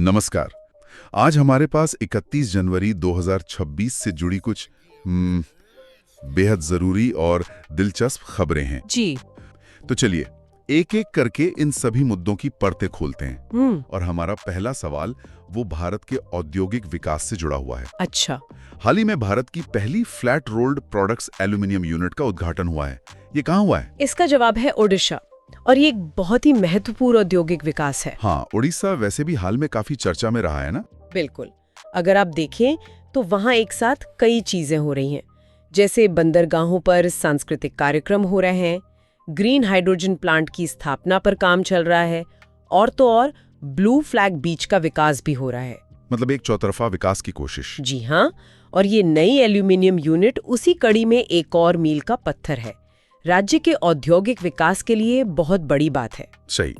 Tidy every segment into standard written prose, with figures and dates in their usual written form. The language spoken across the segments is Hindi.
नमस्कार। आज हमारे पास 31 जनवरी 2026 से जुड़ी कुछ बेहद जरूरी और दिलचस्प खबरें हैं। जी। तो चलिए एक एक करके इन सभी मुद्दों की परतें खोलते हैं। और हमारा पहला सवाल वो भारत के औद्योगिक विकास से जुड़ा हुआ है। अच्छा। हाल ही में भारत की पहली flat rolled products aluminium unit का उद्घाटन हुआ है। ये कहाँ हुआ है? इसका जवाब है ओडिशा, और ये एक बहुत ही महत्वपूर्ण औद्योगिक विकास है। हाँ, उड़ीसा वैसे भी हाल में काफी चर्चा में रहा है ना। बिल्कुल। अगर आप देखें तो वहाँ एक साथ कई चीजें हो रही हैं, जैसे बंदरगाहों पर सांस्कृतिक कार्यक्रम हो रहे हैं, ग्रीन हाइड्रोजन प्लांट की स्थापना पर काम चल रहा है, और तो और ब्लू फ्लैग बीच का विकास भी हो रहा है। मतलब एक चौतरफा विकास की कोशिश। जी हाँ, और ये नई एल्यूमिनियम यूनिट उसी कड़ी में एक और मील का पत्थर है। राज्य के औद्योगिक विकास के लिए बहुत बड़ी बात है। सही।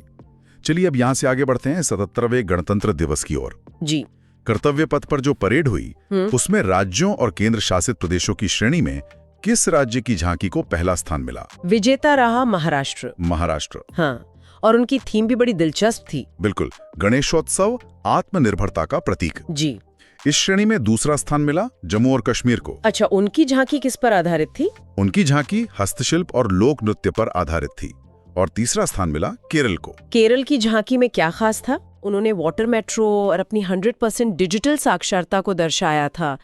चलिए अब यहाँ से आगे बढ़ते हैं 77वें गणतंत्र दिवस की ओर। जी। कर्तव्य पथ पर जो परेड हुई उसमें राज्यों और केंद्र शासित प्रदेशों की श्रेणी में किस राज्य की झांकी को पहला स्थान मिला? विजेता रहा महाराष्ट्र। महाराष्ट्र। हाँ, और उनकी थीम भी बड़ी दिलचस्प थी। बिल्कुल, गणेशोत्सव आत्मनिर्भरता का प्रतीक। जी। इस श्रेणी में दूसरा स्थान मिला जम्मू और कश्मीर को। अच्छा, उनकी झांकी किस पर आधारित थी? उनकी झांकी हस्तशिल्प और लोक नृत्य पर आधारित थी। और तीसरा स्थान मिला केरल को। केरल की झांकी में क्या खास था? उन्होंने वाटर मेट्रो और अपनी 100% डिजिटल साक्षरता को दर्शाया था।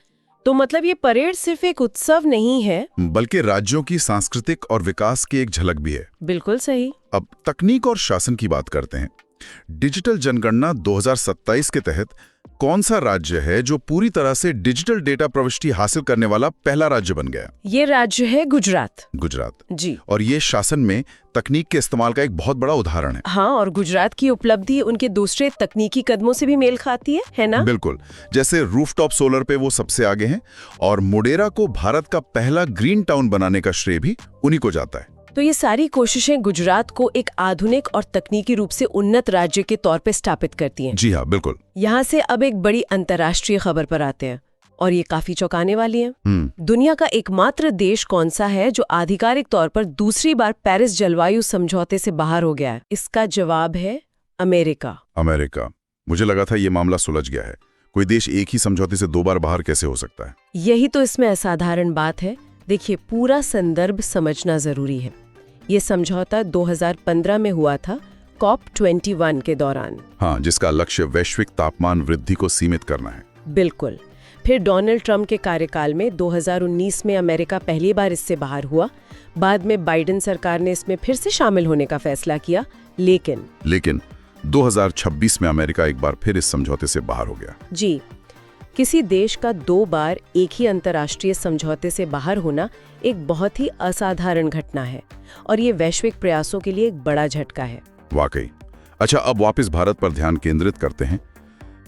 तो मतलब ये परेड सिर्फ एक उत्सव नहीं है, बल्कि राज्यों की सांस्कृतिक और विकास की एक झलक भी है। बिल्कुल सही। अब तकनीक और शासन की बात करते हैं। डिजिटल जनगणना 2027 के तहत कौन सा राज्य है जो पूरी तरह से डिजिटल डेटा प्रविष्टि हासिल करने वाला पहला राज्य बन गया? ये राज्य है गुजरात। गुजरात। जी। और ये शासन में तकनीक के इस्तेमाल का एक बहुत बड़ा उदाहरण है। हाँ, और गुजरात की उपलब्धि उनके दूसरे तकनीकी कदमों से भी मेल खाती है ना? बिल्कुल। जैसे रूफटॉप सोलर पे वो सबसे आगे हैं, और मोडेरा को भारत का पहला ग्रीन टाउन बनाने का श्रेय भी उन्हीं को जाता है। तो ये सारी कोशिशें गुजरात को एक आधुनिक और तकनीकी रूप से उन्नत राज्य के तौर पे स्थापित करती हैं। जी हाँ, बिल्कुल। यहाँ से अब एक बड़ी अंतर्राष्ट्रीय खबर पर आते हैं, और ये काफी चौंकाने वाली है। दुनिया का एकमात्र देश कौन सा है जो आधिकारिक तौर पर दूसरी बार पेरिस जलवायु समझौते से बाहर हो गया है? इसका जवाब है अमेरिका। अमेरिका। मुझे लगा था ये मामला सुलझ गया है। कोई देश एक ही समझौते से दो बार बाहर कैसे हो सकता है? यही तो इसमें असाधारण बात है। देखिए, पूरा संदर्भ समझना जरूरी है। ये समझौता 2015 में हुआ था, COP21 के दौरान। हाँ, जिसका लक्ष्य वैश्विक तापमान वृद्धि को सीमित करना है। बिल्कुल। फिर डोनाल्ड ट्रंप के कार्यकाल में 2019 में अमेरिका पहली बार इससे बाहर हुआ। बाद में बाइडेन सरकार ने इसमें फिर से शामिल होने का फैसला किया, लेकिन 2026 में अमेरिका एक बार फिर इस समझौते से बाहर हो गया। जी। किसी देश का 2 बार एक ही अंतर्राष्ट्रीय समझौते से बाहर होना एक बहुत ही असाधारण घटना है, और ये वैश्विक प्रयासों के लिए एक बड़ा झटका है। वाकई। अच्छा, अब वापस भारत पर ध्यान केंद्रित करते हैं।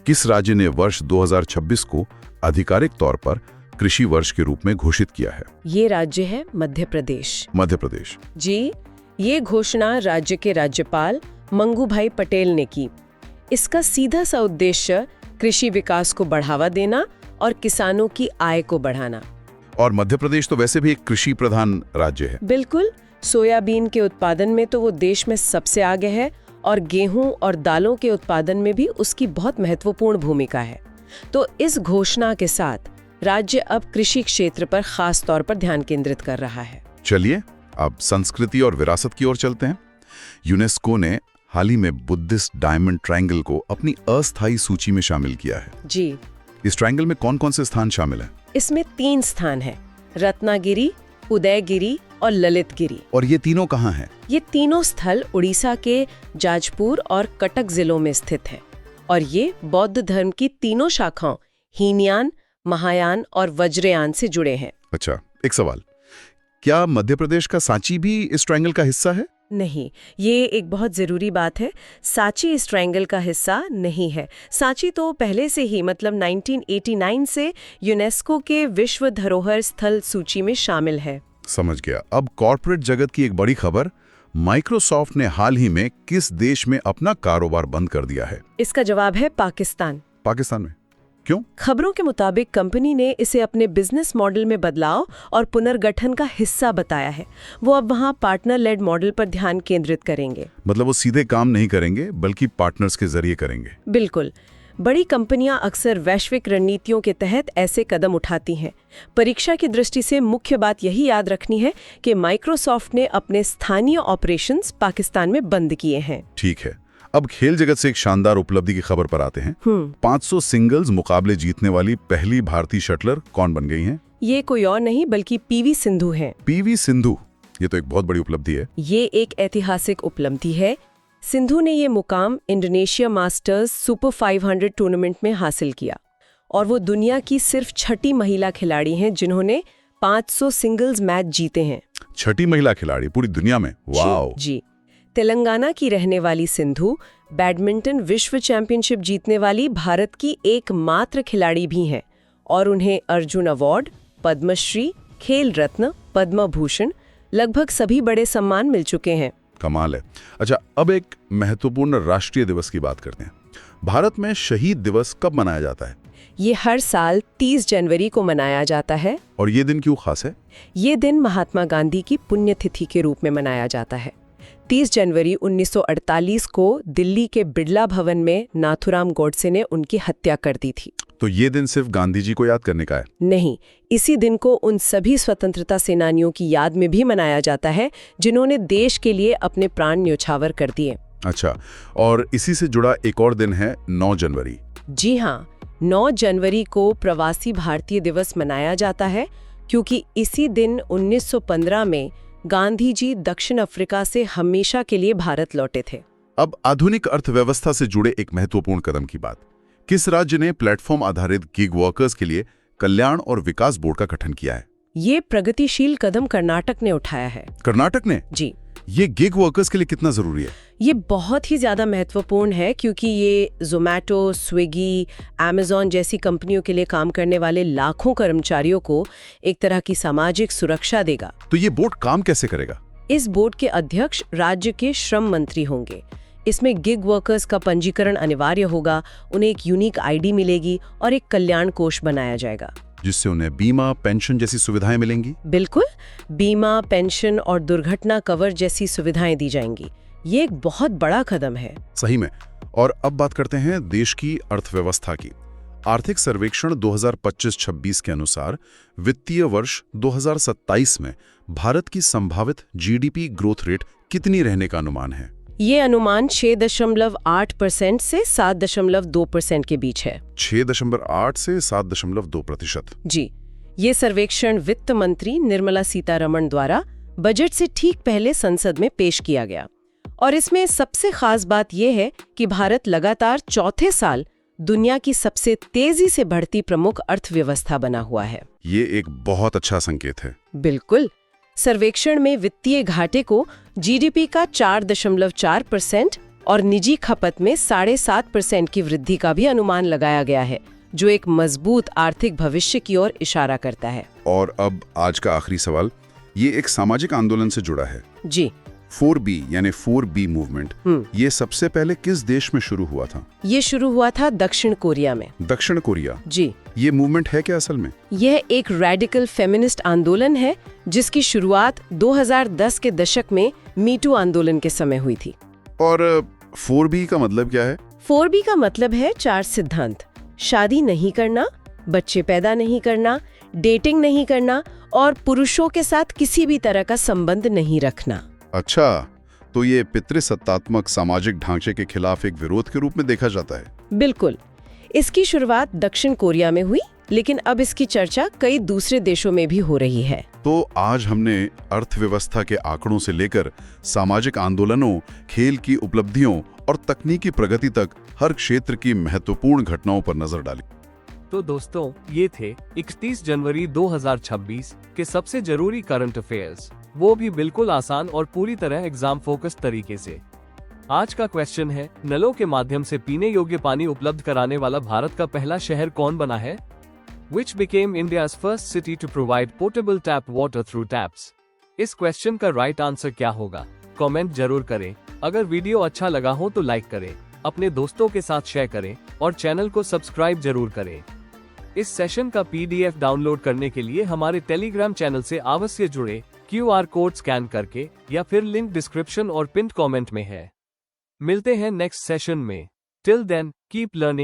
किस राज्य ने वर्ष 2026 को आधिकारिक तौर पर कृषि वर्ष के रूप में घोषित किया है? ये राज्य है मध्य प्रदेश। मध्य प्रदेश। जी। ये घोषणा राज्य के राज्यपाल मंगूभाई पटेल ने की। इसका सीधा सा उद्देश्य कृषि विकास को बढ़ावा देना और किसानों की आय को बढ़ाना। और मध्य प्रदेश तो वैसे भी एक कृषि प्रधान राज्य है। बिल्कुल। सोयाबीन के उत्पादन में तो वो देश में सबसे आगे है, और गेहूं और दालों के उत्पादन में भी उसकी बहुत महत्वपूर्ण भूमिका है। तो इस घोषणा के साथ राज्य अब कृषि क्षेत्र पर खास तौर पर ध्यान केंद्रित कर रहा है। चलिए अब संस्कृति और विरासत की ओर चलते हैं। यूनेस्को ने हाल ही में बुद्धिस्ट डायमंड ट्रायंगल को अपनी अस्थायी सूची में शामिल किया है। जी। इस ट्रायंगल में कौन कौन से स्थान शामिल हैं? इसमें 3 स्थान हैं, रत्नागिरी, उदयगिरी और ललितगिरी। और ये तीनों कहाँ हैं? ये तीनों स्थल उड़ीसा के जाजपुर और कटक जिलों में स्थित हैं, और ये बौद्ध धर्म की तीनों शाखाओं हीनयान, महायान और वज्रयान से जुड़े हैं। अच्छा, एक सवाल, क्या मध्य प्रदेश का सांची भी इस ट्रायंगल का हिस्सा है? नहीं, ये एक बहुत जरूरी बात है। सांची इस ट्रायंगल का हिस्सा नहीं है। सांची तो पहले से ही, मतलब 1989 से यूनेस्को के विश्व धरोहर स्थल सूची में शामिल है। समझ गया। अब कॉर्पोरेट जगत की एक बड़ी खबर, माइक्रोसॉफ्ट ने हाल ही में किस देश में अपना कारोबार बंद कर दिया है? इसका जवाब है पाकिस्तान। पाकिस्तान में? क्यों? खबरों के मुताबिक कंपनी ने इसे अपने बिजनेस मॉडल में बदलाव और पुनर्गठन का हिस्सा बताया है। वो अब वहाँ पार्टनर लेड मॉडल पर ध्यान केंद्रित करेंगे। मतलब वो सीधे काम नहीं करेंगे बल्कि पार्टनर्स के जरिए करेंगे। बिल्कुल। बड़ी कंपनियां अक्सर वैश्विक रणनीतियों के तहत ऐसे कदम उठाती हैं। परीक्षा की दृष्टि से मुख्य बात यही याद रखनी है कि माइक्रोसॉफ्ट ने अपने स्थानीय ऑपरेशंस पाकिस्तान में बंद किए हैं। ठीक है, अब खेल जगत से एक शानदार उपलब्धि की खबर पर आते हैं। 500 सिंगल्स मुकाबले जीतने वाली पहली भारतीय शटलर कौन बन गई हैं? ये कोई और नहीं बल्कि पीवी सिंधु हैं। पीवी सिंधु, ये तो एक बहुत बड़ी उपलब्धि है। ये एक ऐतिहासिक उपलब्धि है। सिंधु ने ये मुकाम इंडोनेशिया मास्टर्स सुपर 500 टूर्नामेंट में हासिल किया और वो दुनिया की सिर्फ छठी महिला खिलाड़ी हैं जिन्होंने 500 सिंगल्स मैच जीते हैं। छठी महिला खिलाड़ी पूरी दुनिया में? वाओ। जी। तेलंगाना की रहने वाली सिंधु बैडमिंटन विश्व चैंपियनशिप जीतने वाली भारत की एकमात्र खिलाड़ी भी हैं और उन्हें अर्जुन अवार्ड, पद्मश्री, खेल रत्न, पद्म भूषण लगभग सभी बड़े सम्मान मिल चुके हैं। कमाल है। अच्छा, अब एक महत्वपूर्ण राष्ट्रीय दिवस की बात करते हैं। भारत में शहीद दिवस कब मनाया जाता है? ये हर साल 30 जनवरी को मनाया जाता है। और ये दिन क्यों खास है? ये दिन महात्मा गांधी की पुण्यतिथि के रूप में मनाया जाता है। 30 जनवरी 1948 को दिल्ली के बिड़ला भवन में नाथूराम गोडसे ने उनकी हत्या कर दी थी। तो ये दिन सिर्फ गांधी जी को याद करने का है? नहीं, इसी दिन को उन सभी स्वतंत्रता सेनानियों की याद में भी मनाया जाता है जिन्होंने देश के लिए अपने प्राण न्यौछावर कर दिए। अच्छा, और इसी से जुड़ा एक और दिन है 9 जनवरी। जी हाँ, 9 जनवरी को प्रवासी भारतीय दिवस मनाया जाता है क्योंकि इसी दिन 1915 में गांधी जी दक्षिण अफ्रीका से हमेशा के लिए भारत लौटे थे। अब आधुनिक अर्थव्यवस्था से जुड़े एक महत्वपूर्ण कदम की बात। किस राज्य ने प्लेटफॉर्म आधारित गिग वर्कर्स के लिए कल्याण और विकास बोर्ड का गठन किया है? ये प्रगतिशील कदम कर्नाटक ने उठाया है। कर्नाटक ने? जी। ये गिग वर्कर्स के लिए कितना जरूरी है? ये बहुत ही ज्यादा महत्वपूर्ण है क्योंकि ये जोमैटो, स्विगी, अमेज़न जैसी कंपनियों के लिए काम करने वाले लाखों कर्मचारियों को एक तरह की सामाजिक सुरक्षा देगा। तो ये बोर्ड काम कैसे करेगा? इस बोर्ड के अध्यक्ष राज्य के श्रम मंत्री होंगे। इसमें गिग वर्कर्स का पंजीकरण अनिवार्य होगा, उन्हें एक यूनिक आईडी मिलेगी और एक कल्याण कोष बनाया जाएगा जिससे उन्हें बीमा, पेंशन जैसी सुविधाएं मिलेंगी। बिल्कुल, बीमा, पेंशन और दुर्घटना कवर जैसी सुविधाएं दी जाएंगी। ये एक बहुत बड़ा कदम है। सही में। और अब बात करते हैं देश की अर्थव्यवस्था की। आर्थिक सर्वेक्षण 2025-26 के अनुसार वित्तीय वर्ष 2027 में भारत की संभावित जीडीपी ग्रोथ रेट कितनी रहने का अनुमान है? ये अनुमान 6.8% से 7.2% के बीच है। 6.8 से 7.2%। जी, ये सर्वेक्षण वित्त मंत्री निर्मला सीतारमण द्वारा बजट से ठीक पहले संसद में पेश किया गया और इसमें सबसे खास बात यह है कि भारत लगातार चौथे साल दुनिया की सबसे तेजी से बढ़ती प्रमुख अर्थव्यवस्था बना हुआ है। ये एक बहुत अच्छा संकेत है। बिल्कुल। सर्वेक्षण में वित्तीय घाटे को जीडीपी का 4.4% और निजी खपत में 7.5% की वृद्धि का भी अनुमान लगाया गया है, जो एक मजबूत आर्थिक भविष्य की ओर इशारा करता है। और अब आज का आखिरी सवाल, ये एक सामाजिक आंदोलन से जुड़ा है। जी। 4B यानी 4B मूवमेंट, ये सबसे पहले किस देश में शुरू हुआ था? ये शुरू हुआ था दक्षिण कोरिया में। दक्षिण कोरिया? जी। ये मूवमेंट है क्या असल में? यह एक रेडिकल फेमिनिस्ट आंदोलन है जिसकी शुरुआत 2010 के दशक में मीटू आंदोलन के समय हुई थी। और 4B का मतलब क्या है? 4B का मतलब है 4 सिद्धांत। शादी नहीं करना, बच्चे पैदा नहीं करना, डेटिंग नहीं करना और पुरुषों के साथ किसी भी तरह का संबंध नहीं रखना। अच्छा, तो ये पितृसत्तात्मक सामाजिक ढांचे के खिलाफ एक विरोध के रूप में देखा जाता है। बिल्कुल। इसकी शुरुआत दक्षिण कोरिया में हुई, लेकिन अब इसकी चर्चा कई दूसरे देशों में भी हो रही है। तो आज हमने अर्थव्यवस्था के आंकड़ों से लेकर सामाजिक आंदोलनों, खेल की उपलब्धियों और तकनीकी प्रगति तक हर क्षेत्र की महत्वपूर्ण घटनाओं पर नजर डाली। तो दोस्तों, ये थे 31 जनवरी 2026 के सबसे जरूरी करंट अफेयर्स, वो भी बिल्कुल आसान और पूरी तरह एग्जाम फोकस तरीके से। आज का क्वेश्चन है, नलों के माध्यम से पीने योग्य पानी उपलब्ध कराने वाला भारत का पहला शहर कौन बना है? Which became India's first city to provide potable tap water through taps? इस क्वेश्चन का राइट आंसर क्या होगा? कमेंट जरूर करें। अगर वीडियो अच्छा लगा हो तो लाइक करें, अपने दोस्तों के साथ शेयर करें और चैनल को सब्सक्राइब जरूर करें। इस सेशन का PDF डाउनलोड करने के लिए हमारे टेलीग्राम चैनल से अवश्य जुड़े, QR कोड स्कैन करके, या फिर लिंक डिस्क्रिप्शन और पिन कमेंट में है। मिलते हैं नेक्स्ट सेशन में। Till then keep learning.